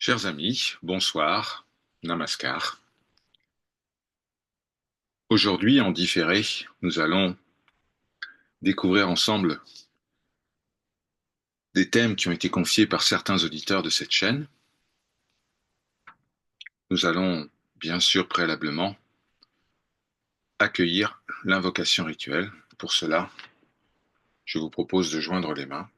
Chers amis, bonsoir, namaskar. Aujourd'hui, en différé, nous allons découvrir ensemble des thèmes qui ont été confiés par certains auditeurs de cette chaîne. Nous allons, bien sûr, préalablement, accueillir l'invocation rituelle. Pour cela, je vous propose de joindre les mains.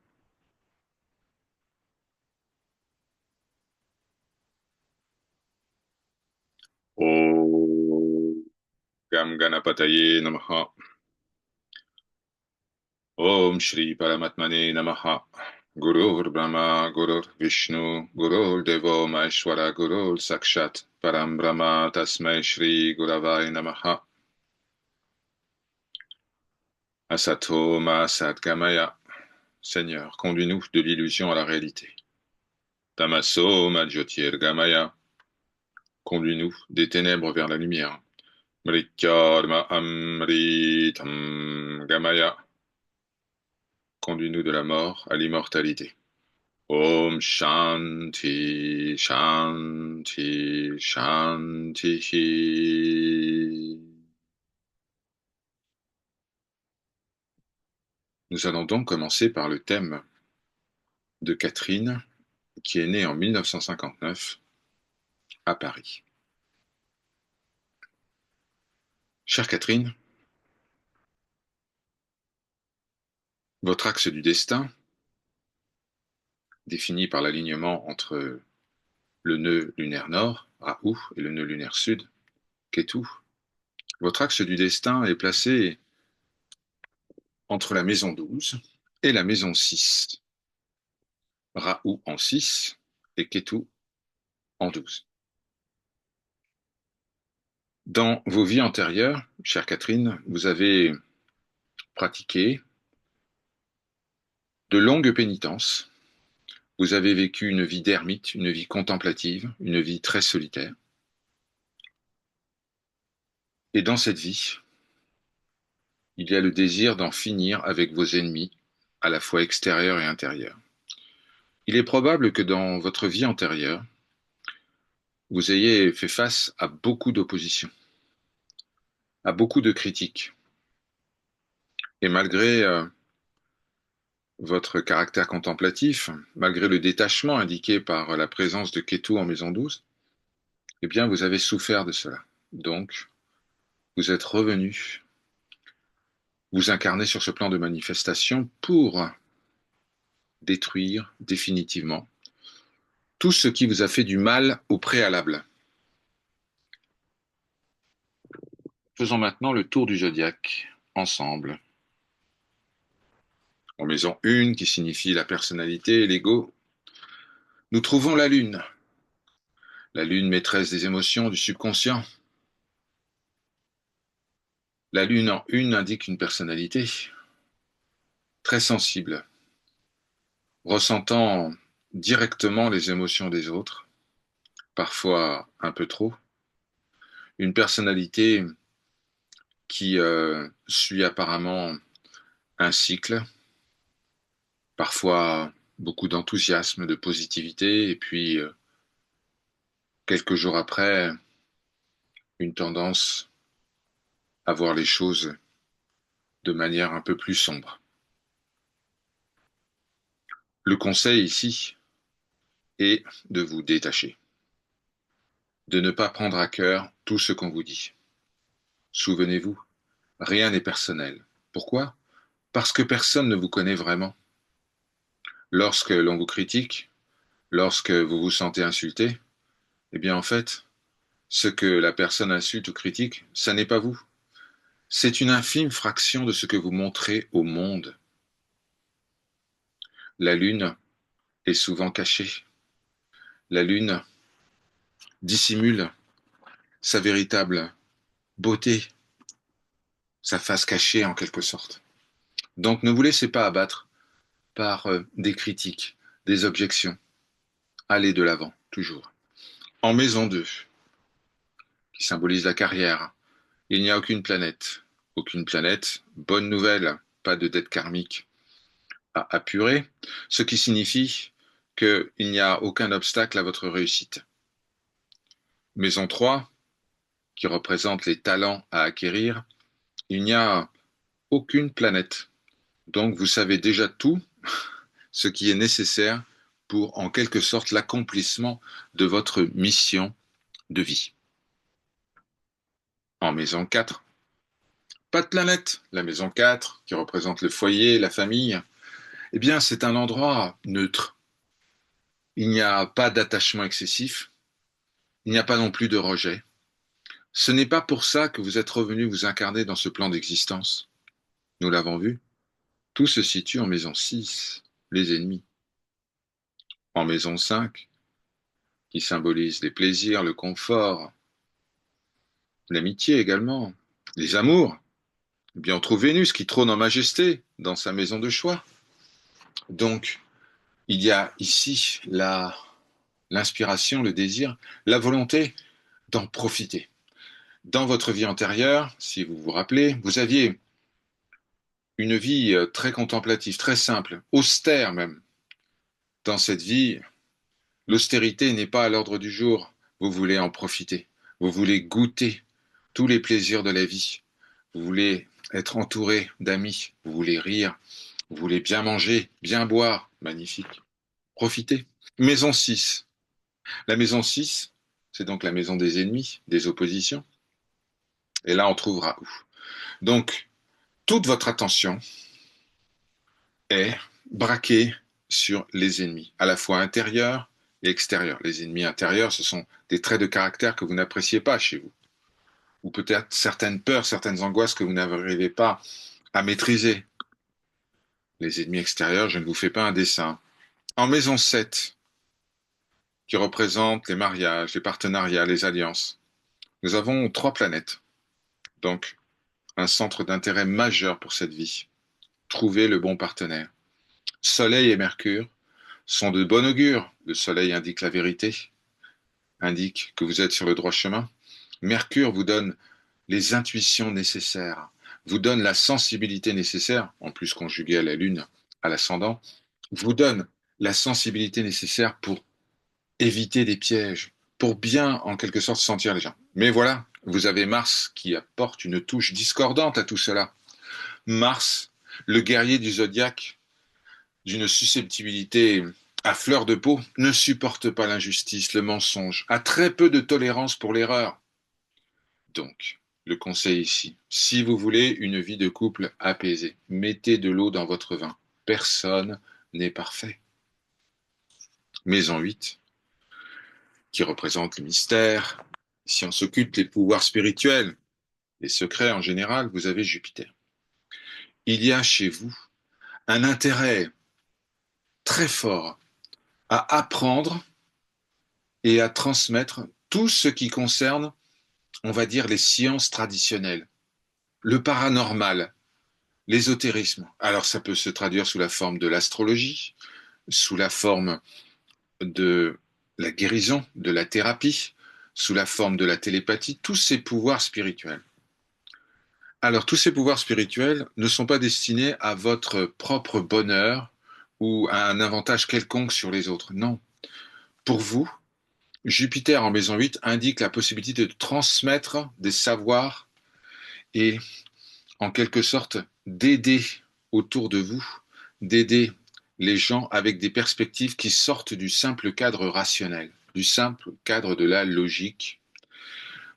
Om Gam Ganapataye Namaha. Om Shri Paramatmane Namaha. Gurur Brahma, Gurur Vishnu, Gurur Devo Maheshwara, Gurur Sakshat, Param Brahma, Tasmai Shri Guravai Namaha. Asato Ma Satgamaya. Seigneur, conduis-nous de l'illusion à la réalité. Tamaso Ma Jyotirgamaya. Conduis-nous des ténèbres vers la lumière. Mrityarma Amritam Gamaya. Conduis-nous de la mort à l'immortalité. Om Shanti, Shanti, Shanti. Nous allons donc commencer par le thème de Catherine, qui est née en 1959 à Paris. Chère Catherine, votre axe du destin, défini par l'alignement entre le nœud lunaire nord, Rahu, et le nœud lunaire sud, Ketu, votre axe du destin est placé entre la maison 12 et la maison 6. Rahu en 6 et Ketu en 12. Dans vos vies antérieures, chère Catherine, vous avez pratiqué de longues pénitences. Vous avez vécu une vie d'ermite, une vie contemplative, une vie très solitaire. Et dans cette vie, il y a le désir d'en finir avec vos ennemis, à la fois extérieurs et intérieurs. Il est probable que dans votre vie antérieure, vous ayez fait face à beaucoup d'opposition, à beaucoup de critiques. Et malgré votre caractère contemplatif, malgré le détachement indiqué par la présence de Ketu en maison 12, eh bien, vous avez souffert de cela. Donc, vous êtes revenu vous incarner sur ce plan de manifestation pour détruire définitivement tout ce qui vous a fait du mal au préalable. Faisons maintenant le tour du zodiaque ensemble. En maison 1, qui signifie la personnalité et l'ego, nous trouvons la lune maîtresse des émotions du subconscient. La lune en 1 indique une personnalité très sensible, ressentant directement les émotions des autres, parfois un peu trop. Une personnalité qui suit apparemment un cycle, parfois beaucoup d'enthousiasme, de positivité, et puis quelques jours après, une tendance à voir les choses de manière un peu plus sombre. Le conseil ici est de vous détacher, de ne pas prendre à cœur tout ce qu'on vous dit. Souvenez-vous, rien n'est personnel. Pourquoi? Parce que personne ne vous connaît vraiment. Lorsque l'on vous critique, lorsque vous vous sentez insulté, eh bien en fait, ce que la personne insulte ou critique, ça n'est pas vous. C'est une infime fraction de ce que vous montrez au monde. La lune est souvent cachée. La lune dissimule sa véritable beauté, sa face cachée en quelque sorte. Donc ne vous laissez pas abattre par des critiques, des objections. Allez de l'avant, toujours. En maison 2, qui symbolise la carrière, il n'y a aucune planète. Aucune planète, bonne nouvelle, pas de dette karmique à apurer, ce qui signifie qu'il n'y a aucun obstacle à votre réussite. Maison 3, qui représente les talents à acquérir, il n'y a aucune planète. Donc vous savez déjà tout ce qui est nécessaire pour, en quelque sorte, l'accomplissement de votre mission de vie. En maison 4, pas de planète. La maison 4, qui représente le foyer, la famille, eh bien, c'est un endroit neutre. Il n'y a pas d'attachement excessif. Il n'y a pas non plus de rejet. Ce n'est pas pour ça que vous êtes revenu vous incarner dans ce plan d'existence. Nous l'avons vu. Tout se situe en maison 6, les ennemis. En maison 5, qui symbolise les plaisirs, le confort, l'amitié également, les amours. Eh bien, on trouve Vénus qui trône en majesté dans sa maison de choix. Donc, il y a ici l'inspiration, le désir, la volonté d'en profiter. Dans votre vie antérieure, si vous vous rappelez, vous aviez une vie très contemplative, très simple, austère même. Dans cette vie, l'austérité n'est pas à l'ordre du jour. Vous voulez en profiter. Vous voulez goûter tous les plaisirs de la vie. Vous voulez être entouré d'amis. Vous voulez rire. Vous voulez bien manger, bien boire. Magnifique. Profitez. Maison 6. La maison 6, c'est donc la maison des ennemis, des oppositions. Et là, on trouvera où. Donc, toute votre attention est braquée sur les ennemis, à la fois intérieurs et extérieurs. Les ennemis intérieurs, ce sont des traits de caractère que vous n'appréciez pas chez vous, ou peut-être certaines peurs, certaines angoisses que vous n'arrivez pas à maîtriser. Les ennemis extérieurs, je ne vous fais pas un dessin. En maison 7, qui représente les mariages, les partenariats, les alliances, nous avons 3 planètes. Donc, un centre d'intérêt majeur pour cette vie. Trouver le bon partenaire. Soleil et Mercure sont de bon augure. Le Soleil indique la vérité, indique que vous êtes sur le droit chemin. Mercure vous donne les intuitions nécessaires, vous donne la sensibilité nécessaire, en plus conjuguée à la Lune, à l'ascendant, vous donne la sensibilité nécessaire pour éviter des pièges, pour bien, en quelque sorte, sentir les gens. Mais voilà, vous avez Mars qui apporte une touche discordante à tout cela. Mars, le guerrier du zodiaque, d'une susceptibilité à fleur de peau, ne supporte pas l'injustice, le mensonge, a très peu de tolérance pour l'erreur. Donc, le conseil ici, si vous voulez une vie de couple apaisée, mettez de l'eau dans votre vin. Personne n'est parfait. Maison 8, qui représente le mystère, science occulte, les pouvoirs spirituels, les secrets en général, vous avez Jupiter. Il y a chez vous un intérêt très fort à apprendre et à transmettre tout ce qui concerne, on va dire, les sciences traditionnelles, le paranormal, l'ésotérisme. Alors ça peut se traduire sous la forme de l'astrologie, sous la forme de la guérison, de la thérapie, sous la forme de la télépathie, tous ces pouvoirs spirituels. Alors tous ces pouvoirs spirituels ne sont pas destinés à votre propre bonheur ou à un avantage quelconque sur les autres. Non. Pour vous, Jupiter en maison 8 indique la possibilité de transmettre des savoirs et en quelque sorte d'aider autour de vous, d'aider les gens avec des perspectives qui sortent du simple cadre rationnel, du simple cadre de la logique.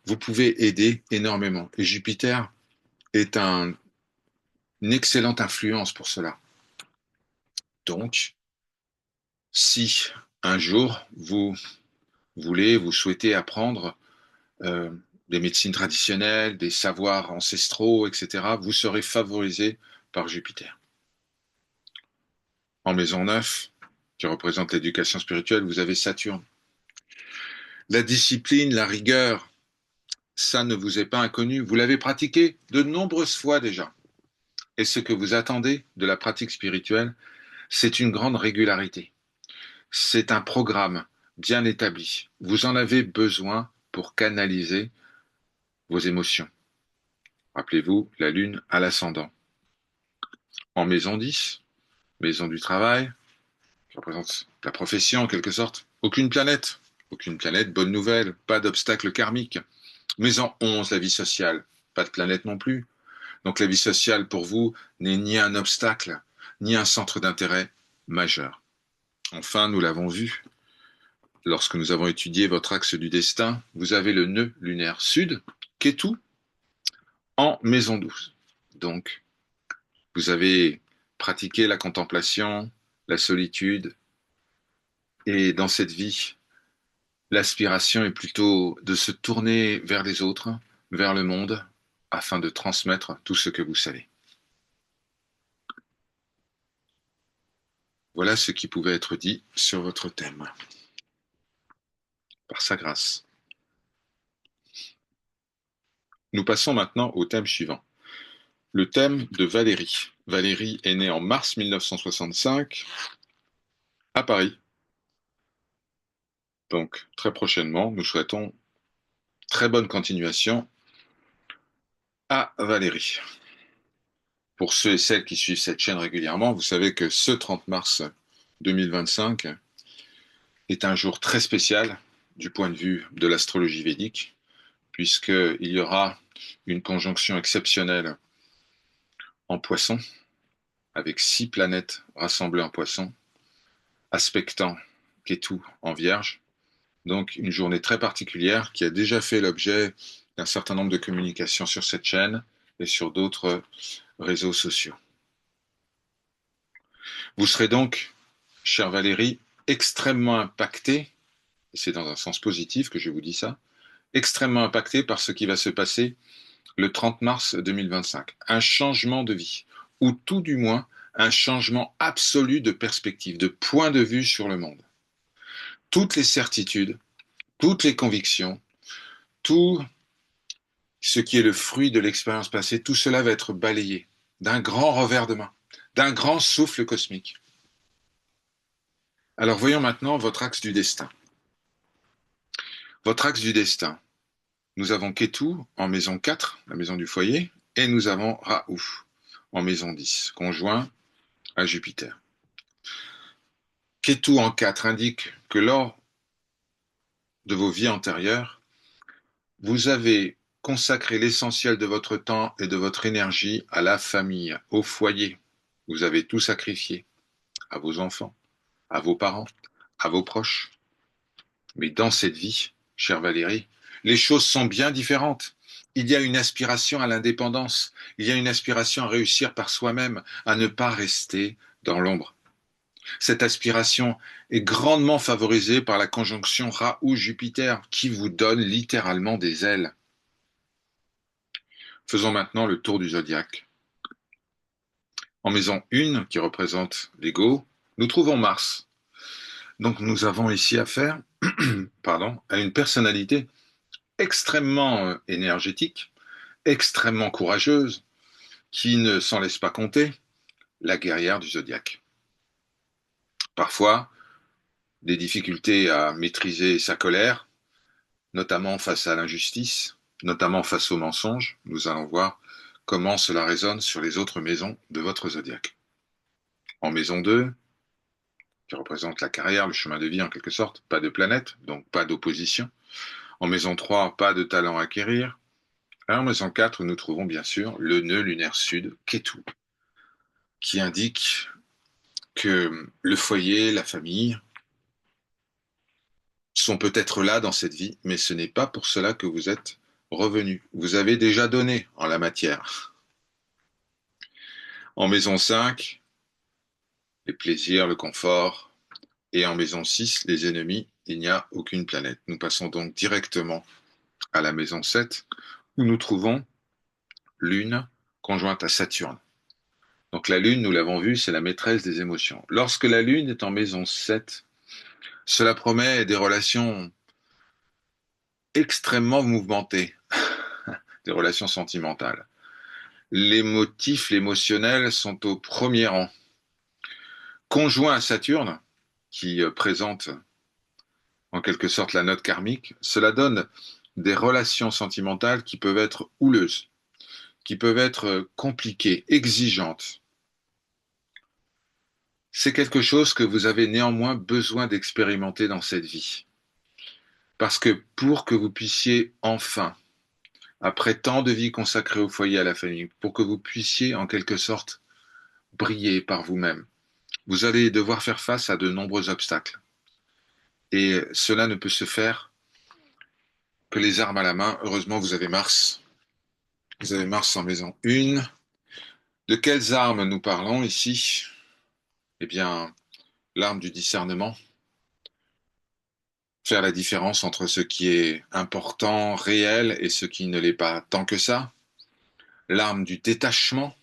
Vous pouvez aider énormément. Et Jupiter est une excellente influence pour cela. Donc, si un jour vous souhaitez apprendre euh, des médecines traditionnelles, des savoirs ancestraux, etc., vous serez favorisé par Jupiter. En maison 9, qui représente l'éducation spirituelle, vous avez Saturne. La discipline, la rigueur, ça ne vous est pas inconnu. Vous l'avez pratiqué de nombreuses fois déjà. Et ce que vous attendez de la pratique spirituelle, c'est une grande régularité. C'est un programme bien établi. Vous en avez besoin pour canaliser vos émotions. Rappelez-vous, la Lune à l'ascendant. En maison 10, maison du travail, qui représente la profession en quelque sorte. Aucune planète, bonne nouvelle, pas d'obstacle karmique. Maison 11, la vie sociale, pas de planète non plus. Donc la vie sociale pour vous n'est ni un obstacle, ni un centre d'intérêt majeur. Enfin, nous l'avons vu, lorsque nous avons étudié votre axe du destin, vous avez le nœud lunaire sud, Ketu, en maison 12. Donc, vous avez pratiqué la contemplation, la solitude, et dans cette vie, l'aspiration est plutôt de se tourner vers les autres, vers le monde, afin de transmettre tout ce que vous savez. Voilà ce qui pouvait être dit sur votre thème, par sa grâce. Nous passons maintenant au thème suivant. Le thème de Valérie. Valérie est née en mars 1965 à Paris. Donc, très prochainement, nous souhaitons très bonne continuation à Valérie. Pour ceux et celles qui suivent cette chaîne régulièrement, vous savez que ce 30 mars 2025 est un jour très spécial du point de vue de l'astrologie védique, puisqu'il y aura une conjonction exceptionnelle en Poisson, avec 6 planètes rassemblées en Poisson, aspectant Ketu en Vierge. Donc une journée très particulière qui a déjà fait l'objet d'un certain nombre de communications sur cette chaîne et sur d'autres réseaux sociaux. Vous serez donc, chère Valérie, extrêmement impactée, et c'est dans un sens positif que je vous dis ça, extrêmement impactée par ce qui va se passer le 30 mars 2025. Un changement de vie, ou tout du moins un changement absolu de perspective, de point de vue sur le monde. Toutes les certitudes, toutes les convictions, tout ce qui est le fruit de l'expérience passée, tout cela va être balayé d'un grand revers de main, d'un grand souffle cosmique. Alors voyons maintenant votre axe du destin. Votre axe du destin. Nous avons Ketu en maison 4, la maison du foyer, et nous avons Rahu en maison 10, conjoint à Jupiter. Ketu en 4 indique que lors de vos vies antérieures, vous avez consacré l'essentiel de votre temps et de votre énergie à la famille, au foyer. Vous avez tout sacrifié à vos enfants, à vos parents, à vos proches. Mais dans cette vie, chère Valérie, les choses sont bien différentes. Il y a une aspiration à l'indépendance, il y a une aspiration à réussir par soi-même, à ne pas rester dans l'ombre. Cette aspiration est grandement favorisée par la conjonction Rahu-Jupiter qui vous donne littéralement des ailes. Faisons maintenant le tour du zodiaque. En maison 1, qui représente l'ego, nous trouvons Mars. Donc nous avons ici affaire à une personnalité extrêmement énergétique, extrêmement courageuse, qui ne s'en laisse pas compter, la guerrière du zodiaque. Parfois, des difficultés à maîtriser sa colère, notamment face à l'injustice, notamment face au mensonge. Nous allons voir comment cela résonne sur les autres maisons de votre zodiaque. En maison 2, qui représente la carrière, le chemin de vie en quelque sorte, pas de planète, donc pas d'opposition. En maison 3, pas de talent à acquérir. En maison 4, nous trouvons bien sûr le nœud lunaire sud, Ketu, qui indique que le foyer, la famille sont peut-être là dans cette vie, mais ce n'est pas pour cela que vous êtes revenu. Vous avez déjà donné en la matière. En maison 5, les plaisirs, le confort, et en maison 6, les ennemis, il n'y a aucune planète. Nous passons donc directement à la maison 7, où nous trouvons Lune conjointe à Saturne. Donc la Lune, nous l'avons vu, c'est la maîtresse des émotions. Lorsque la Lune est en maison 7, cela promet des relations extrêmement mouvementées, des relations sentimentales. Les motifs, l'émotionnel sont au premier rang. Conjoint à Saturne, qui présente en quelque sorte la note karmique, cela donne des relations sentimentales qui peuvent être houleuses, qui peuvent être compliquées, exigeantes. c'est quelque chose que vous avez néanmoins besoin d'expérimenter dans cette vie. Parce que pour que vous puissiez enfin, après tant de vie consacrée au foyer, à la famille, pour que vous puissiez en quelque sorte briller par vous-même, vous allez devoir faire face à de nombreux obstacles. Et cela ne peut se faire que les armes à la main. Heureusement, vous avez Mars. Vous avez Mars en maison 1. De quelles armes nous parlons ici? Eh bien, l'arme du discernement. Faire la différence entre ce qui est important, réel, et ce qui ne l'est pas tant que ça. L'arme du détachement.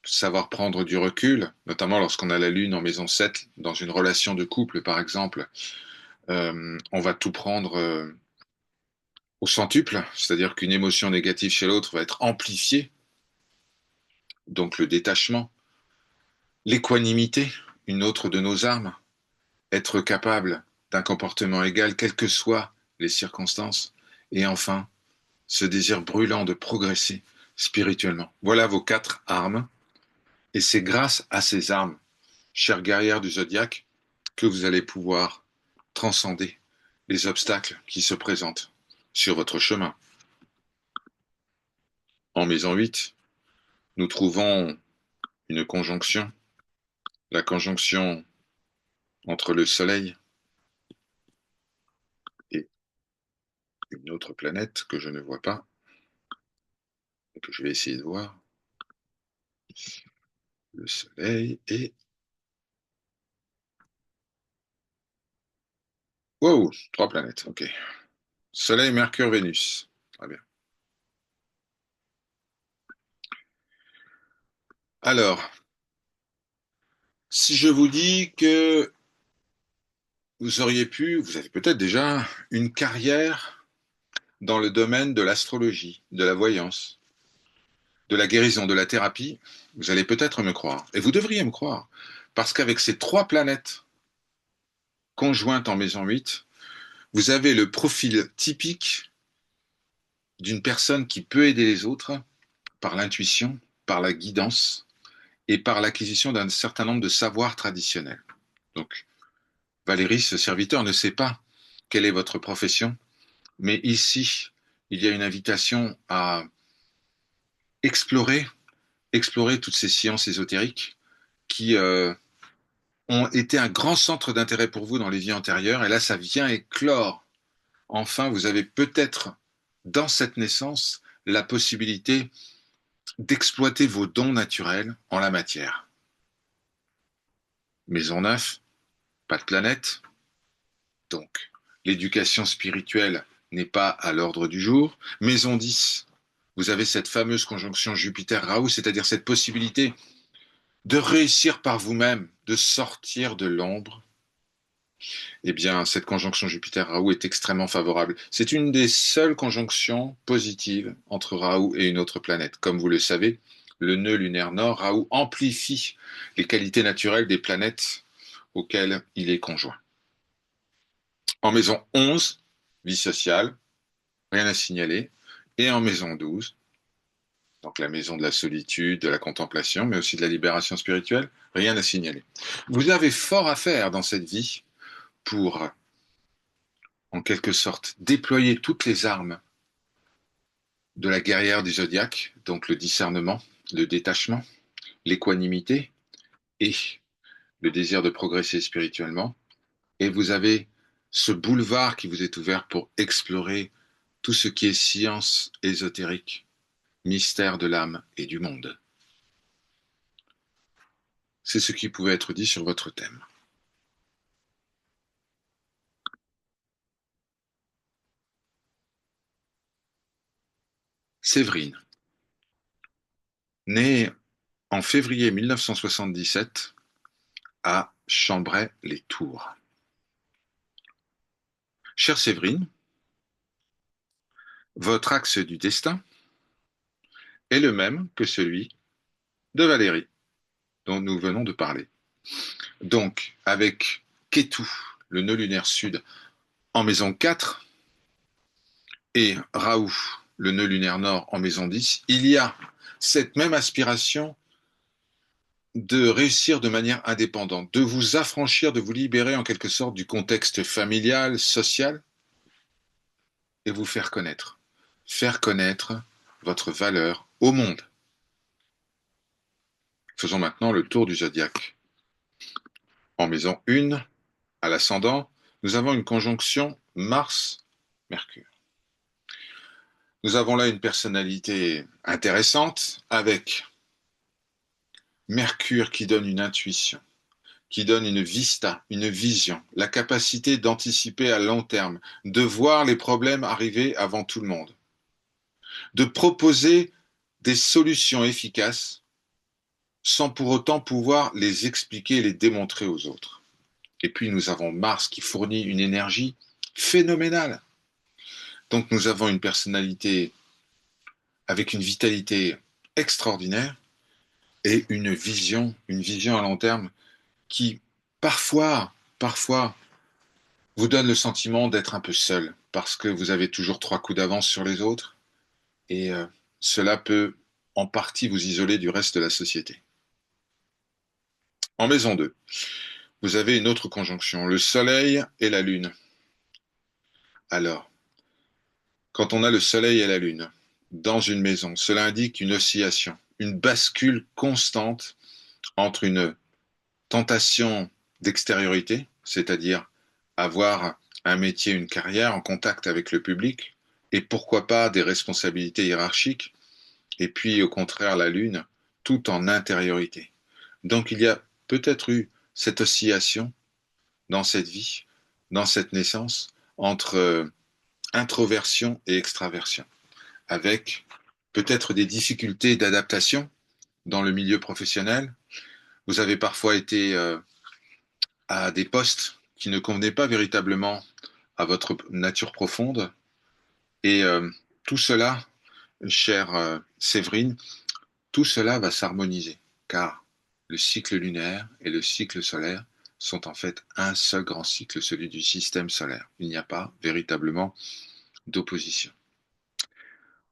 Savoir prendre du recul, notamment lorsqu'on a la Lune en maison 7, dans une relation de couple par exemple, on va tout prendre au centuple, c'est-à-dire qu'une émotion négative chez l'autre va être amplifiée, donc le détachement. L'équanimité, une autre de nos armes, être capable d'un comportement égal, quelles que soient les circonstances. Et enfin, ce désir brûlant de progresser spirituellement. Voilà vos 4 armes, et c'est grâce à ces armes, chères guerrières du zodiaque, que vous allez pouvoir transcender les obstacles qui se présentent sur votre chemin. En maison 8, nous trouvons une conjonction, la conjonction entre le Soleil et une autre planète que je ne vois pas, et que je vais essayer de voir. Le Soleil et... Wow, 3 planètes, ok. Soleil, Mercure, Vénus. Très bien. Alors, si je vous dis que vous auriez pu, vous avez peut-être déjà une carrière dans le domaine de l'astrologie, de la voyance, de la guérison, de la thérapie, vous allez peut-être me croire. Et vous devriez me croire. Parce qu'avec ces 3 planètes conjointes en maison 8, vous avez le profil typique d'une personne qui peut aider les autres par l'intuition, par la guidance et par l'acquisition d'un certain nombre de savoirs traditionnels. Donc, Valérie, ce serviteur, ne sait pas quelle est votre profession, mais ici, il y a une invitation à explorer, explorer toutes ces sciences ésotériques qui ont été un grand centre d'intérêt pour vous dans les vies antérieures, et là, ça vient éclore. Enfin, vous avez peut-être, dans cette naissance, la possibilité d'exploiter vos dons naturels en la matière. Maison 9, pas de planète, donc l'éducation spirituelle n'est pas à l'ordre du jour. Maison 10, vous avez cette fameuse conjonction Jupiter-Raoult, c'est-à-dire cette possibilité de réussir par vous-même, de sortir de l'ombre. Eh bien, cette conjonction Jupiter-Raoult est extrêmement favorable. C'est une des seules conjonctions positives entre Raoult et une autre planète. Comme vous le savez, le nœud lunaire nord, Raoult, amplifie les qualités naturelles des planètes auxquelles il est conjoint. En maison 11, vie sociale, rien à signaler. Et en maison 12, donc la maison de la solitude, de la contemplation, mais aussi de la libération spirituelle, rien à signaler. Vous avez fort à faire dans cette vie pour, en quelque sorte, déployer toutes les armes de la guerrière du zodiaque, donc le discernement, le détachement, l'équanimité et le désir de progresser spirituellement. Et vous avez ce boulevard qui vous est ouvert pour explorer tout ce qui est science ésotérique, mystère de l'âme et du monde. C'est ce qui pouvait être dit sur votre thème. Séverine, née en février 1977 à Chambray-les-Tours. Chère Séverine, votre axe du destin est le même que celui de Valérie, dont nous venons de parler. Donc, avec Ketu, le nœud lunaire sud, en maison 4, et Raoult, le nœud lunaire nord, en maison 10, il y a cette même aspiration de réussir de manière indépendante, de vous affranchir, de vous libérer en quelque sorte du contexte familial, social, et vous faire connaître votre valeur au monde. Faisons maintenant le tour du zodiaque. En maison 1, à l'ascendant, nous avons une conjonction Mars-Mercure. Nous avons là une personnalité intéressante avec Mercure qui donne une intuition, qui donne une vista, une vision, la capacité d'anticiper à long terme, de voir les problèmes arriver avant tout le monde, de proposer des solutions efficaces sans pour autant pouvoir les expliquer et les démontrer aux autres. Et puis nous avons Mars qui fournit une énergie phénoménale. Donc nous avons une personnalité avec une vitalité extraordinaire et une vision à long terme qui parfois vous donne le sentiment d'être un peu seul parce que vous avez toujours 3 coups d'avance sur les autres et cela peut en partie vous isoler du reste de la société. En maison 2, vous avez une autre conjonction, le Soleil et la Lune. Alors, quand on a le Soleil et la Lune dans une maison, cela indique une oscillation, une bascule constante entre une tentation d'extériorité, c'est-à-dire avoir un métier, une carrière en contact avec le public, et pourquoi pas des responsabilités hiérarchiques, et puis au contraire la Lune, tout en intériorité. Donc il y a peut-être eu cette oscillation dans cette vie, dans cette naissance, entre introversion et extraversion, avec peut-être des difficultés d'adaptation dans le milieu professionnel. Vous avez parfois été à des postes qui ne convenaient pas véritablement à votre nature profonde. Et tout cela, chère Séverine, tout cela va s'harmoniser, car le cycle lunaire et le cycle solaire sont en fait un seul grand cycle, celui du système solaire. Il n'y a pas véritablement d'opposition.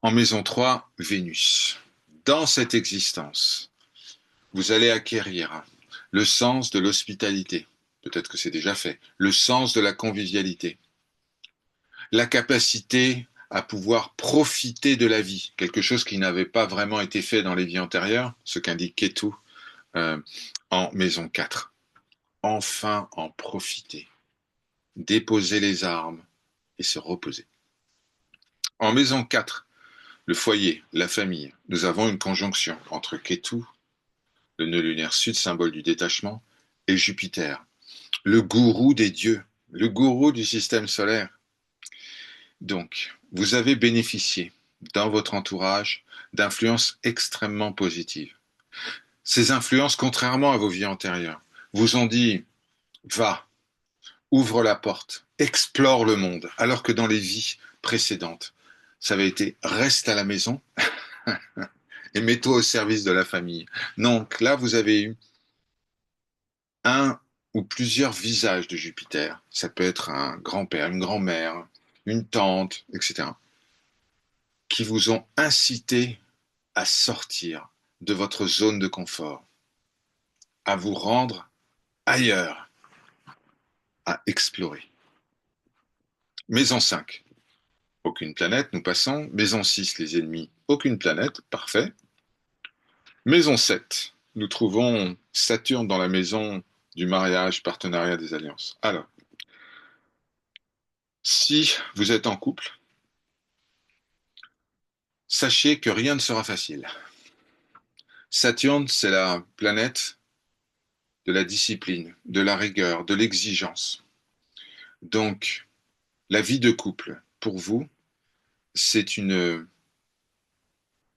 En maison 3, Vénus. Dans cette existence, vous allez acquérir le sens de l'hospitalité, peut-être que c'est déjà fait, le sens de la convivialité, la capacité à pouvoir profiter de la vie, quelque chose qui n'avait pas vraiment été fait dans les vies antérieures, ce qu'indique Ketu euh, en maison 4. Enfin en profiter, déposer les armes et se reposer. En maison 4, le foyer, la famille, nous avons une conjonction entre Ketu, le nœud lunaire sud, symbole du détachement, et Jupiter, le gourou des dieux, le gourou du système solaire. Donc, vous avez bénéficié dans votre entourage d'influences extrêmement positives. Ces influences, contrairement à vos vies antérieures, vous ont dit, va, ouvre la porte, explore le monde, alors que dans les vies précédentes, ça avait été, reste à la maison et mets-toi au service de la famille. Donc là, vous avez eu un ou plusieurs visages de Jupiter. Ça peut être un grand-père, une grand-mère, une tante, etc., qui vous ont incité à sortir de votre zone de confort, à vous rendre ailleurs, à explorer. Maison 5, aucune planète, nous passons. Maison 6, les ennemis, aucune planète, parfait. Maison 7, nous trouvons Saturne dans la maison du mariage, partenariat des alliances. Alors, si vous êtes en couple, sachez que rien ne sera facile. Saturne, c'est la planète de la discipline, de la rigueur, de l'exigence. Donc, la vie de couple, pour vous, c'est une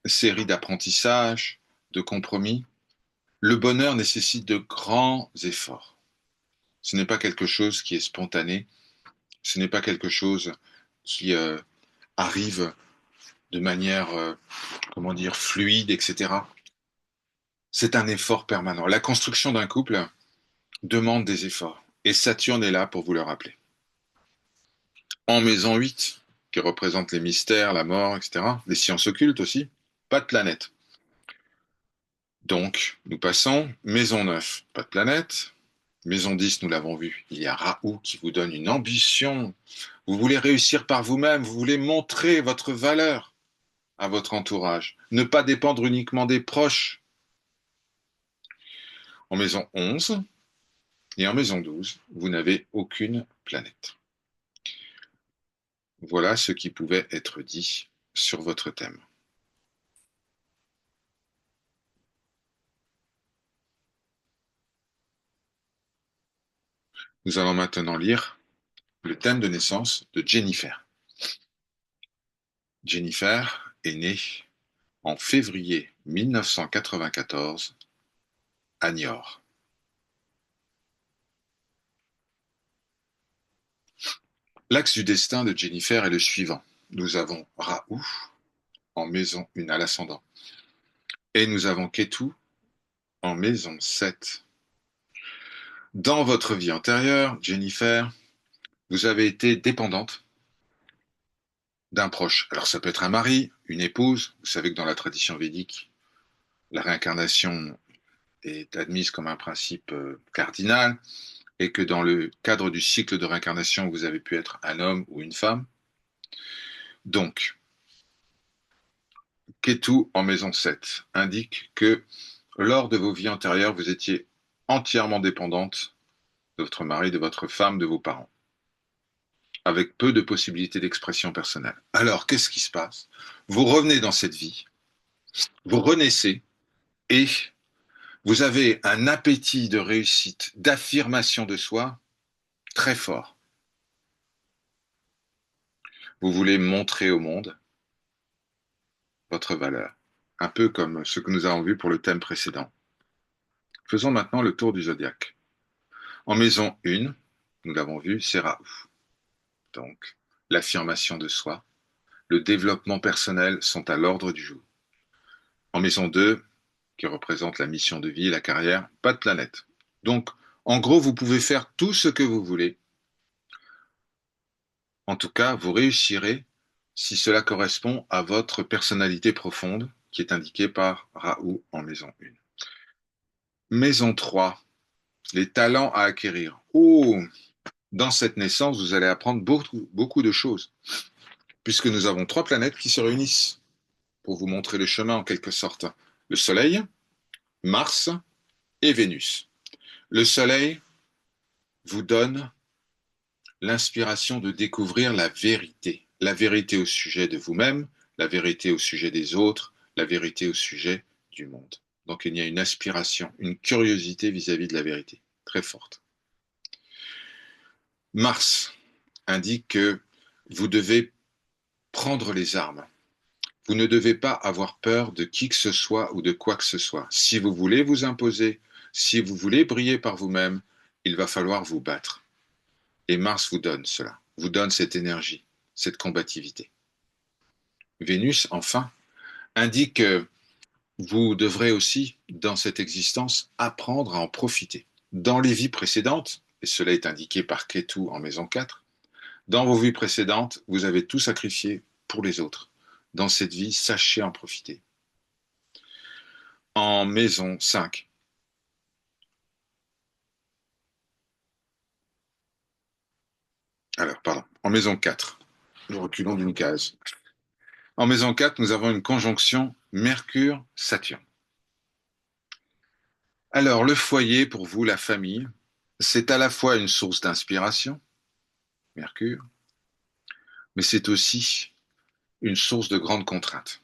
série d'apprentissages, de compromis. Le bonheur nécessite de grands efforts. Ce n'est pas quelque chose qui est spontané, ce n'est pas quelque chose qui arrive de manière, comment dire, fluide, etc. C'est un effort permanent. La construction d'un couple demande des efforts. Et Saturne est là pour vous le rappeler. En maison 8, qui représente les mystères, la mort, etc., les sciences occultes aussi, pas de planète. Donc, nous passons. Maison 9, pas de planète. Maison 10, nous l'avons vu, il y a Raoult qui vous donne une ambition. Vous voulez réussir par vous-même, vous voulez montrer votre valeur à votre entourage, ne pas dépendre uniquement des proches. En maison 11 et en maison 12, vous n'avez aucune planète. Voilà ce qui pouvait être dit sur votre thème. Nous allons maintenant lire le thème de naissance de Jennifer. Jennifer est née en février 1994 à Niort. L'axe du destin de Jennifer est le suivant. Nous avons Raoult en maison 1 à l'ascendant et nous avons Ketu en maison 7. Dans votre vie antérieure, Jennifer, vous avez été dépendante d'un proche. Alors ça peut être un mari, une épouse. Vous savez que dans la tradition védique, la réincarnation est admise comme un principe cardinal et que dans le cadre du cycle de réincarnation, vous avez pu être un homme ou une femme. Donc, Ketu en maison 7 indique que lors de vos vies antérieures, vous étiez entièrement dépendante de votre mari, de votre femme, de vos parents, avec peu de possibilités d'expression personnelle. Alors, qu'est-ce qui se passe? Vous revenez dans cette vie, vous renaissez et vous avez un appétit de réussite, d'affirmation de soi très fort. Vous voulez montrer au monde votre valeur, un peu comme ce que nous avons vu pour le thème précédent. Faisons maintenant le tour du zodiaque. En maison 1, nous l'avons vu, c'est Raoult. Donc, l'affirmation de soi, le développement personnel sont à l'ordre du jour. En maison 2, qui représente la mission de vie, la carrière, pas de planète. Donc, en gros, vous pouvez faire tout ce que vous voulez. En tout cas, vous réussirez si cela correspond à votre personnalité profonde, qui est indiquée par Raoult en maison 1. Maison 3, les talents à acquérir. Oh, dans cette naissance, vous allez apprendre beaucoup de choses, puisque nous avons 3 planètes qui se réunissent pour vous montrer le chemin en quelque sorte. Le Soleil, Mars et Vénus. Le Soleil vous donne l'inspiration de découvrir la vérité au sujet de vous-même, la vérité au sujet des autres, la vérité au sujet du monde. Donc il y a une aspiration, une curiosité vis-à-vis de la vérité, très forte. Mars indique que vous devez prendre les armes. Vous ne devez pas avoir peur de qui que ce soit ou de quoi que ce soit. Si vous voulez vous imposer, si vous voulez briller par vous-même, il va falloir vous battre. Et Mars vous donne cela, vous donne cette énergie, cette combativité. Vénus, enfin, indique que vous devrez aussi, dans cette existence, apprendre à en profiter. Dans les vies précédentes, et cela est indiqué par Ketu en maison 4, dans vos vies précédentes, vous avez tout sacrifié pour les autres. Dans cette vie, sachez en profiter. En maison 5, en maison 4, nous reculons d'une case. En maison 4, nous avons une conjonction Mercure-Saturne. Alors, le foyer, pour vous, la famille, c'est à la fois une source d'inspiration, Mercure, mais c'est aussi une source de grandes contraintes.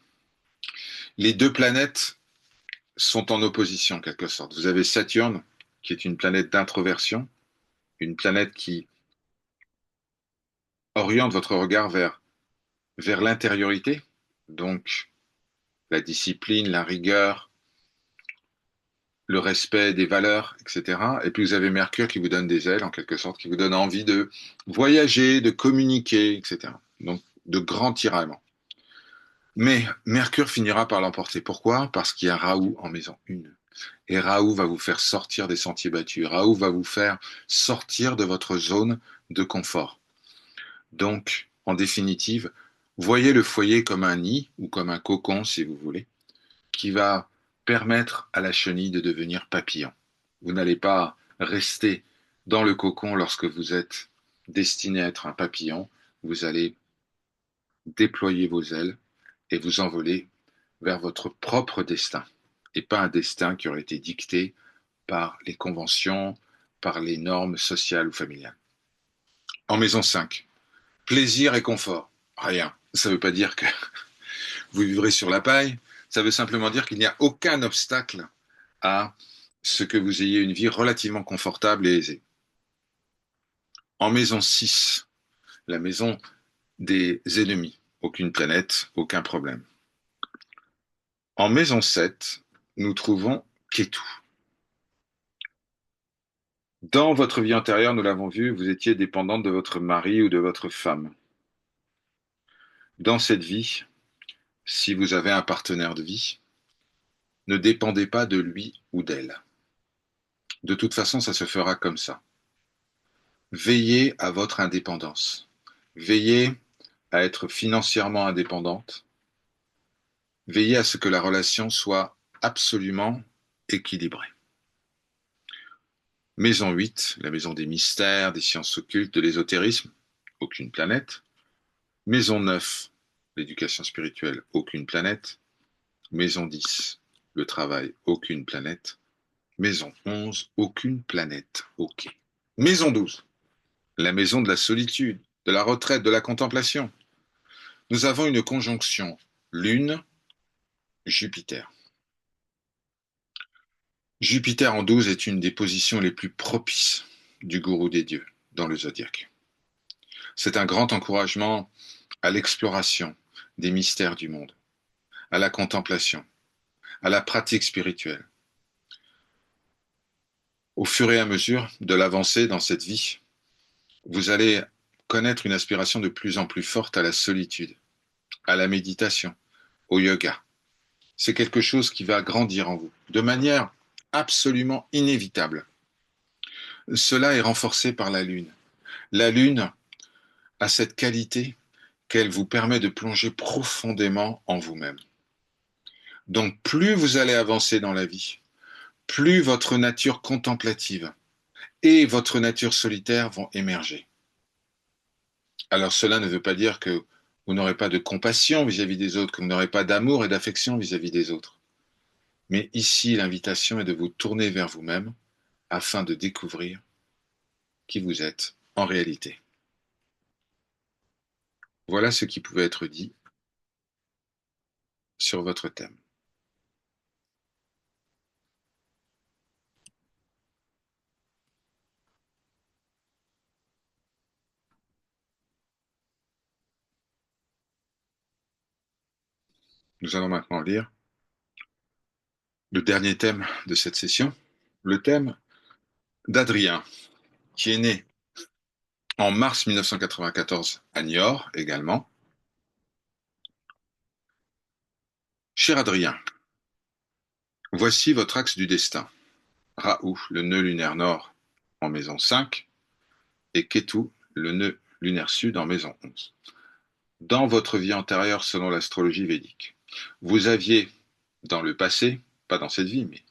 Les 2 planètes sont en opposition, en quelque sorte. Vous avez Saturne, qui est une planète d'introversion, une planète qui oriente votre regard vers l'intériorité, donc la discipline, la rigueur, le respect des valeurs, etc. Et puis vous avez Mercure qui vous donne des ailes, en quelque sorte, qui vous donne envie de voyager, de communiquer, etc. Donc de grands tiraillements. Mais Mercure finira par l'emporter. Pourquoi? Parce qu'il y a Raoult en maison 1. Et Raoult va vous faire sortir des sentiers battus. Raoult va vous faire sortir de votre zone de confort. Donc, en définitive, voyez le foyer comme un nid ou comme un cocon, si vous voulez, qui va permettre à la chenille de devenir papillon. Vous n'allez pas rester dans le cocon lorsque vous êtes destiné à être un papillon. Vous allez déployer vos ailes et vous envoler vers votre propre destin et pas un destin qui aurait été dicté par les conventions, par les normes sociales ou familiales. En maison 5, plaisir et confort. Rien. Ça ne veut pas dire que vous vivrez sur la paille. Ça veut simplement dire qu'il n'y a aucun obstacle à ce que vous ayez une vie relativement confortable et aisée. En maison 6, la maison des ennemis. Aucune planète, aucun problème. En maison 7, nous trouvons Ketu. Dans votre vie antérieure, nous l'avons vu, vous étiez dépendante de votre mari ou de votre femme. Dans cette vie, si vous avez un partenaire de vie, ne dépendez pas de lui ou d'elle. De toute façon, ça se fera comme ça. Veillez à votre indépendance. Veillez à être financièrement indépendante. Veillez à ce que la relation soit absolument équilibrée. Maison 8, la maison des mystères, des sciences occultes, de l'ésotérisme, aucune planète. Maison 9, l'éducation spirituelle, aucune planète. Maison 10, le travail, aucune planète. Maison 11, aucune planète. OK. Maison 12, la maison de la solitude, de la retraite, de la contemplation. Nous avons une conjonction Lune, Jupiter. Jupiter en 12 est une des positions les plus propices du gourou des dieux dans le zodiaque. C'est un grand encouragement à l'exploration des mystères du monde, à la contemplation, à la pratique spirituelle. Au fur et à mesure de l'avancée dans cette vie, vous allez connaître une aspiration de plus en plus forte à la solitude, à la méditation, au yoga. C'est quelque chose qui va grandir en vous de manière absolument inévitable. Cela est renforcé par la Lune. La Lune a cette qualité qu'elle vous permet de plonger profondément en vous-même. Donc plus vous allez avancer dans la vie, plus votre nature contemplative et votre nature solitaire vont émerger. Alors cela ne veut pas dire que vous n'aurez pas de compassion vis-à-vis des autres, que vous n'aurez pas d'amour et d'affection vis-à-vis des autres. Mais ici, l'invitation est de vous tourner vers vous-même afin de découvrir qui vous êtes en réalité. Voilà ce qui pouvait être dit sur votre thème. Nous allons maintenant lire le dernier thème de cette session, le thème d'Adrien, qui est né en mars 1994 à Niort également. Cher Adrien, voici votre axe du destin. Raoult, le nœud lunaire nord en maison 5, et Ketu, le nœud lunaire sud en maison 11. Dans votre vie antérieure selon l'astrologie védique, vous aviez, dans le passé, pas dans cette vie, mais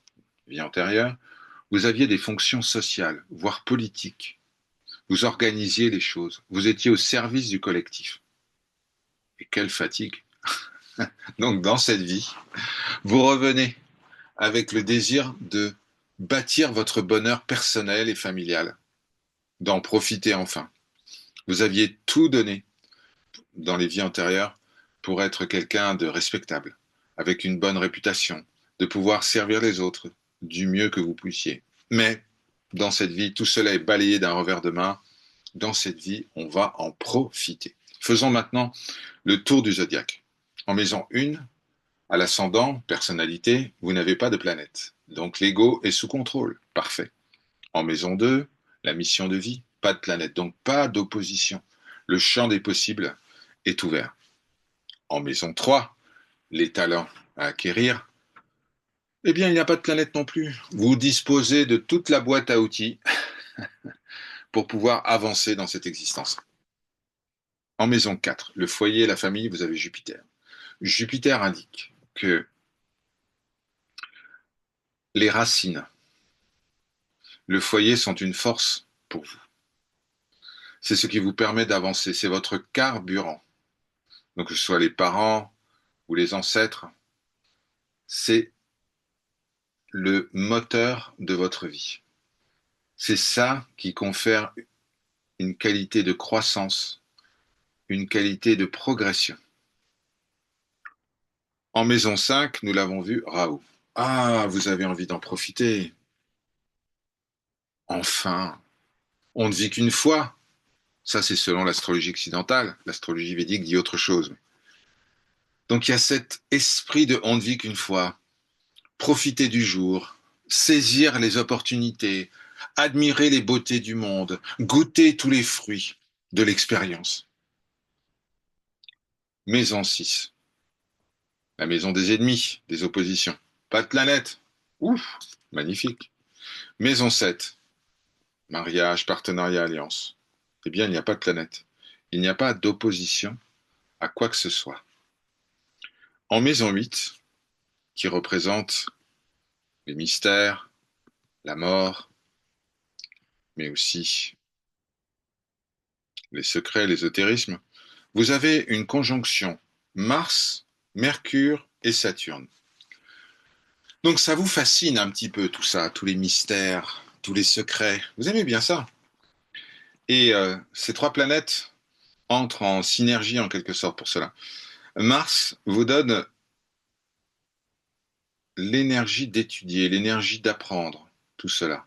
vie antérieure, vous aviez des fonctions sociales, voire politiques. Vous organisiez les choses, vous étiez au service du collectif. Et quelle fatigue! Donc dans cette vie, vous revenez avec le désir de bâtir votre bonheur personnel et familial, d'en profiter enfin. Vous aviez tout donné dans les vies antérieures pour être quelqu'un de respectable, avec une bonne réputation, de pouvoir servir les autres du mieux que vous puissiez. Mais dans cette vie, tout cela est balayé d'un revers de main. Dans cette vie, on va en profiter. Faisons maintenant le tour du zodiaque. En maison 1, à l'ascendant, personnalité, vous n'avez pas de planète. Donc l'ego est sous contrôle. Parfait. En maison 2, la mission de vie, pas de planète. Donc pas d'opposition. Le champ des possibles est ouvert. En maison 3, les talents à acquérir, eh bien, il n'y a pas de planète non plus. Vous disposez de toute la boîte à outils pour pouvoir avancer dans cette existence. En maison 4, le foyer, la famille, vous avez Jupiter. Jupiter indique que Les racines, le foyer sont une force pour vous. C'est ce qui vous permet d'avancer, c'est votre carburant. Donc que ce soit les parents ou les ancêtres, c'est le moteur de votre vie. C'est ça qui confère une qualité de croissance, une qualité de progression. En maison 5, nous l'avons vu, Raoult. Ah, vous avez envie d'en profiter. Enfin, on ne vit qu'une fois. Ça, c'est selon l'astrologie occidentale. L'astrologie védique dit autre chose. Donc il y a cet esprit de on ne vit qu'une fois. Profiter du jour, saisir les opportunités, admirer les beautés du monde, goûter tous les fruits de l'expérience. Maison 6, la maison des ennemis, des oppositions. Pas de planète. Ouf, magnifique. Maison 7, mariage, partenariat, alliance. Eh bien, il n'y a pas de planète. Il n'y a pas d'opposition à quoi que ce soit. En maison 8, qui représente les mystères, la mort, mais aussi les secrets, l'ésotérisme, vous avez une conjonction Mars, Mercure et Saturne. Donc ça vous fascine un petit peu tout ça, tous les mystères, tous les secrets. Vous aimez bien ça. Et ces trois planètes entrent en synergie en quelque sorte pour cela. Mars vous donne l'énergie d'étudier, l'énergie d'apprendre, tout cela.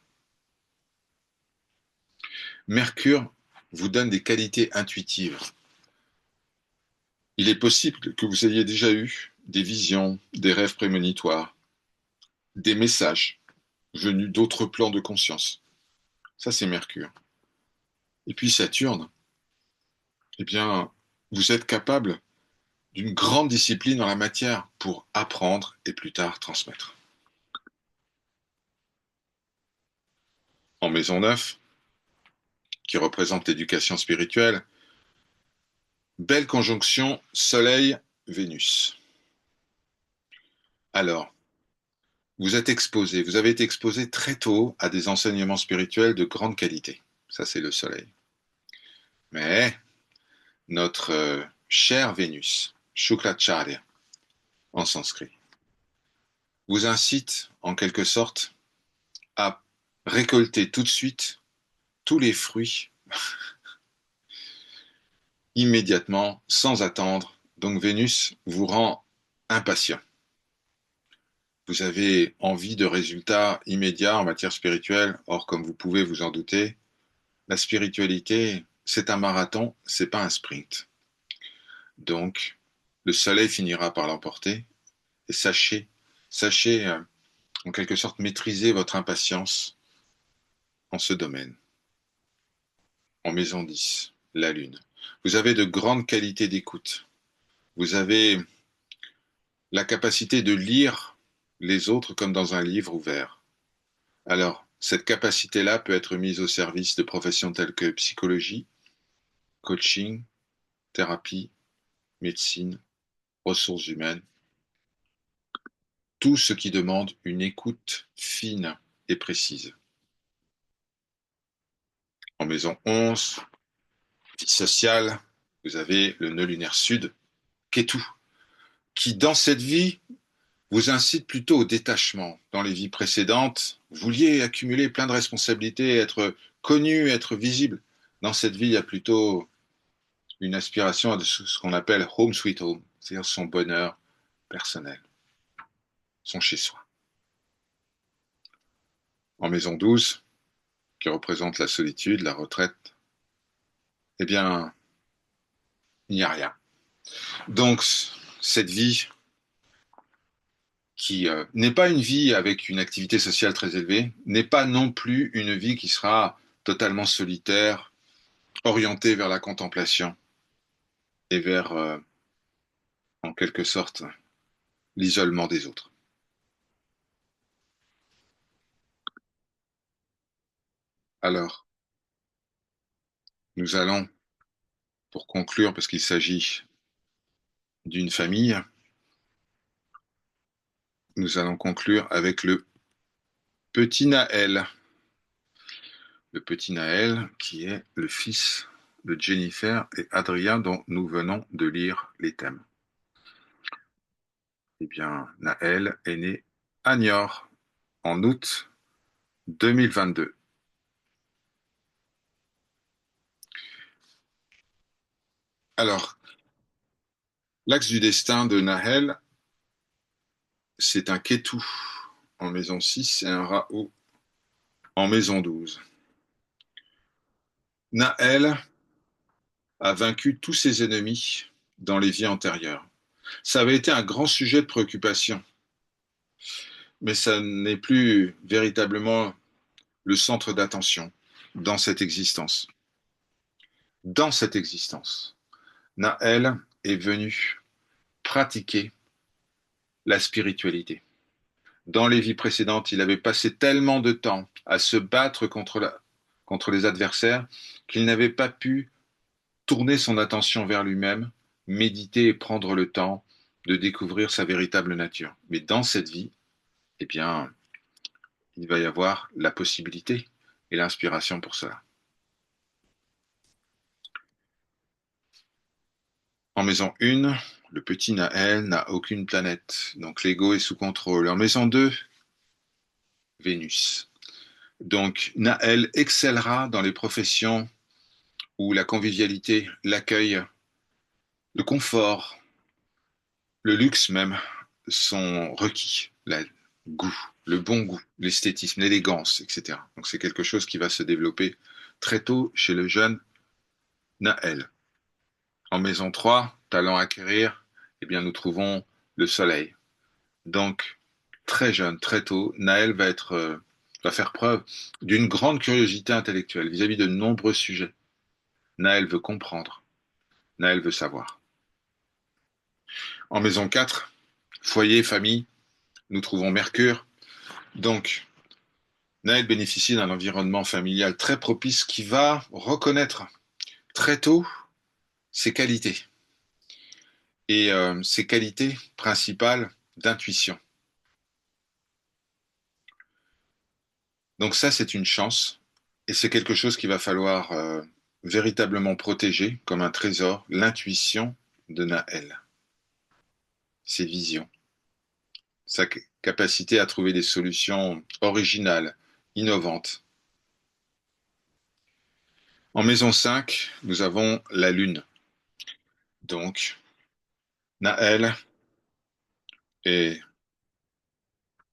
Mercure vous donne des qualités intuitives. Il est possible que vous ayez déjà eu des visions, des rêves prémonitoires, des messages venus d'autres plans de conscience. Ça, c'est Mercure. Et puis Saturne, eh bien, vous êtes capable d'une grande discipline dans la matière pour apprendre et plus tard transmettre. En maison 9, qui représente l'éducation spirituelle, belle conjonction Soleil-Vénus. Alors, vous avez été exposé très tôt à des enseignements spirituels de grande qualité. Ça, c'est le Soleil. Mais notre chère Vénus, Shukracharya, en sanskrit, vous incite en quelque sorte à récolter tout de suite tous les fruits immédiatement, sans attendre. Donc Vénus vous rend impatient. Vous avez envie de résultats immédiats en matière spirituelle. Or, comme vous pouvez vous en douter, la spiritualité, c'est un marathon, c'est pas un sprint. Donc, le soleil finira par l'emporter. Et sachez en quelque sorte maîtriser votre impatience en ce domaine. En maison 10, la lune. Vous avez de grandes qualités d'écoute. Vous avez la capacité de lire les autres comme dans un livre ouvert. Alors, cette capacité-là peut être mise au service de professions telles que psychologie, coaching, thérapie, médecine, ressources humaines, tout ce qui demande une écoute fine et précise. En maison 11, vie sociale, vous avez le nœud lunaire sud, Ketu, qui dans cette vie vous incite plutôt au détachement. Dans les vies précédentes, vous vouliez accumuler plein de responsabilités, être connu, être visible. Dans cette vie, il y a plutôt une aspiration à ce qu'on appelle home sweet home, c'est-à-dire son bonheur personnel, son chez-soi. En maison 12, qui représente la solitude, la retraite, eh bien, il n'y a rien. Donc, cette vie qui n'est pas une vie avec une activité sociale très élevée, n'est pas non plus une vie qui sera totalement solitaire, orientée vers la contemplation et vers, en quelque sorte, l'isolement des autres. Alors, nous allons, pour conclure, parce qu'il s'agit d'une famille, nous allons conclure avec le petit Naël. Le petit Naël qui est le fils de Jennifer et Adrien dont nous venons de lire les thèmes. Eh bien, Naël est né à Niort en août 2022. Alors, l'axe du destin de Naël, c'est un Ketu en maison 6 et un Rahu en maison 12. Naël a vaincu tous ses ennemis dans les vies antérieures. Ça avait été un grand sujet de préoccupation, mais ça n'est plus véritablement le centre d'attention dans cette existence. Dans cette existence, Naël est venu pratiquer la spiritualité. Dans les vies précédentes, il avait passé tellement de temps à se battre contre les adversaires qu'il n'avait pas pu tourner son attention vers lui-même, méditer et prendre le temps de découvrir sa véritable nature. Mais dans cette vie, eh bien, il va y avoir la possibilité et l'inspiration pour cela. En maison 1, le petit Naël n'a aucune planète, donc l'ego est sous contrôle. En maison 2, Vénus. Donc Naël excellera dans les professions où la convivialité, l'accueil, le confort, le luxe même sont requis. Le goût, le bon goût, l'esthétisme, l'élégance, etc. Donc c'est quelque chose qui va se développer très tôt chez le jeune Naël. En maison 3, talent à acquérir, eh bien nous trouvons le soleil. Donc très jeune, très tôt, Naël va faire preuve d'une grande curiosité intellectuelle vis-à-vis de nombreux sujets. Naël veut comprendre, Naël veut savoir. En maison 4, foyer, famille, nous trouvons Mercure. Donc, Naël bénéficie d'un environnement familial très propice qui va reconnaître très tôt ses qualités et ses qualités principales d'intuition. Donc ça, c'est une chance et c'est quelque chose qu'il va falloir véritablement protéger comme un trésor, l'intuition de Naël, ses visions, sa capacité à trouver des solutions originales, innovantes. En maison 5, nous avons la Lune. Donc, Naël est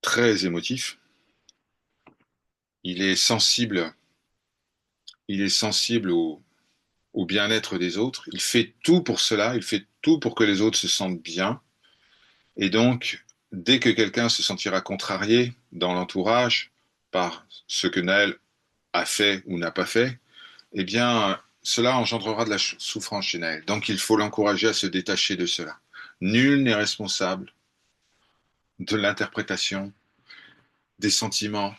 très émotif. Il est sensible, il est sensible au bien-être des autres. Il fait tout pour cela. Il fait tout pour que les autres se sentent bien. Et donc, dès que quelqu'un se sentira contrarié dans l'entourage par ce que Naël a fait ou n'a pas fait, eh bien, cela engendrera de la souffrance chez Naël. Donc, il faut l'encourager à se détacher de cela. Nul n'est responsable de l'interprétation, des sentiments.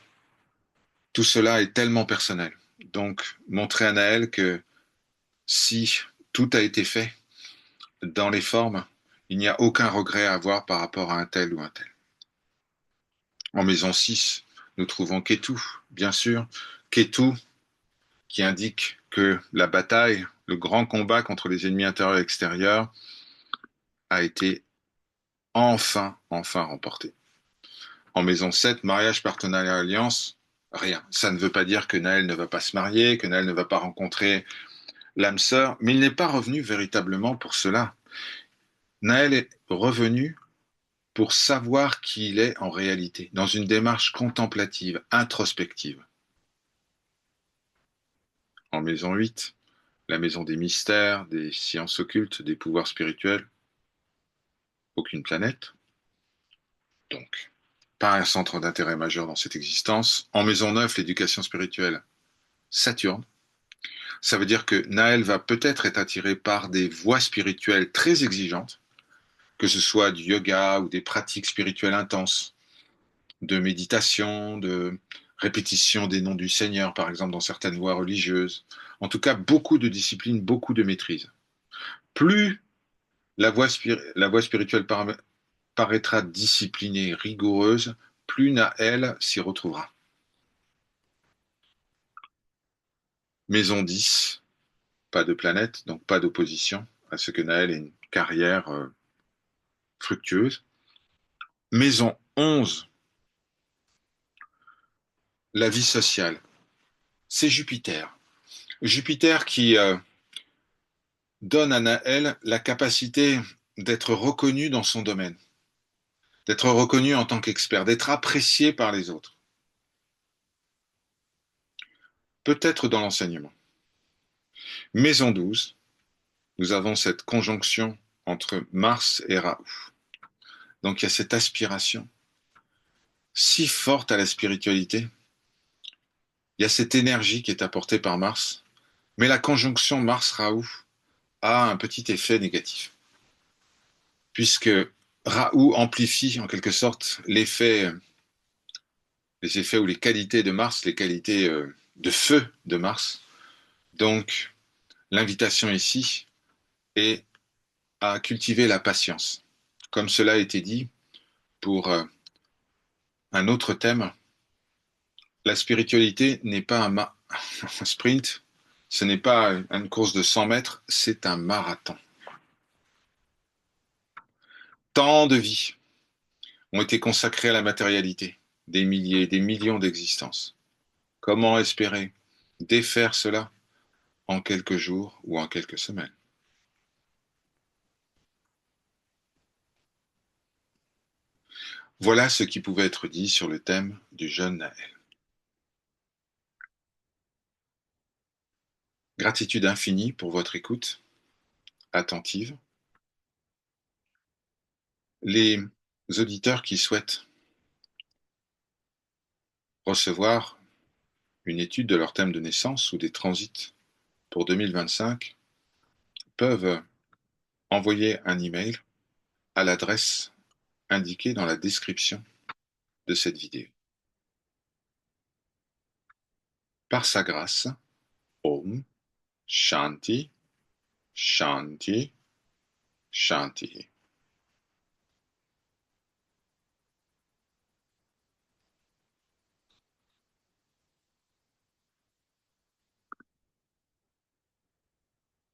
Tout cela est tellement personnel. Donc, montrer à Naël que si tout a été fait dans les formes, il n'y a aucun regret à avoir par rapport à un tel ou un tel. En maison 6, nous trouvons Ketu, bien sûr. Ketu qui indique que la bataille, le grand combat contre les ennemis intérieurs et extérieurs a été enfin remporté. En maison 7, mariage, partenariat, alliance, rien. Ça ne veut pas dire que Naël ne va pas se marier, que Naël ne va pas rencontrer l'âme sœur, mais il n'est pas revenu véritablement pour cela. Naël est revenu pour savoir qui il est en réalité, dans une démarche contemplative, introspective. En maison 8, la maison des mystères, des sciences occultes, des pouvoirs spirituels, aucune planète. Donc, pas un centre d'intérêt majeur dans cette existence. En maison 9, l'éducation spirituelle, Saturne. Ça veut dire que Naël va peut-être être attiré par des voies spirituelles très exigeantes, que ce soit du yoga ou des pratiques spirituelles intenses, de méditation, de répétition des noms du Seigneur, par exemple, dans certaines voies religieuses. En tout cas, beaucoup de discipline, beaucoup de maîtrise. Plus la voie spirituelle paraîtra disciplinée, rigoureuse, plus Naël s'y retrouvera. Maison 10, pas de planète, donc pas d'opposition à ce que Naël ait une carrière fructueuse. Maison 11, la vie sociale. C'est Jupiter. Jupiter qui donne à Naël la capacité d'être reconnu dans son domaine, d'être reconnu en tant qu'expert, d'être apprécié par les autres, peut-être dans l'enseignement. Maison 12, nous avons cette conjonction entre Mars et Raoult. Donc il y a cette aspiration si forte à la spiritualité, il y a cette énergie qui est apportée par Mars, mais la conjonction Mars-Raoult a un petit effet négatif, puisque Raoult amplifie en quelque sorte les effets ou les qualités de Mars, les qualités de feu de Mars. Donc l'invitation ici est à cultiver la patience. Comme cela a été dit pour un autre thème, la spiritualité n'est pas un sprint, ce n'est pas une course de 100 mètres, c'est un marathon. Tant de vies ont été consacrées à la matérialité, des milliers, des millions d'existences. Comment espérer défaire cela en quelques jours ou en quelques semaines? Voilà ce qui pouvait être dit sur le thème du jeune Naël. Gratitude infinie pour votre écoute attentive. Les auditeurs qui souhaitent recevoir une étude de leur thème de naissance ou des transits pour 2025 peuvent envoyer un email à l'adresse indiquée dans la description de cette vidéo. Par sa grâce, Om Shanti Shanti Shanti.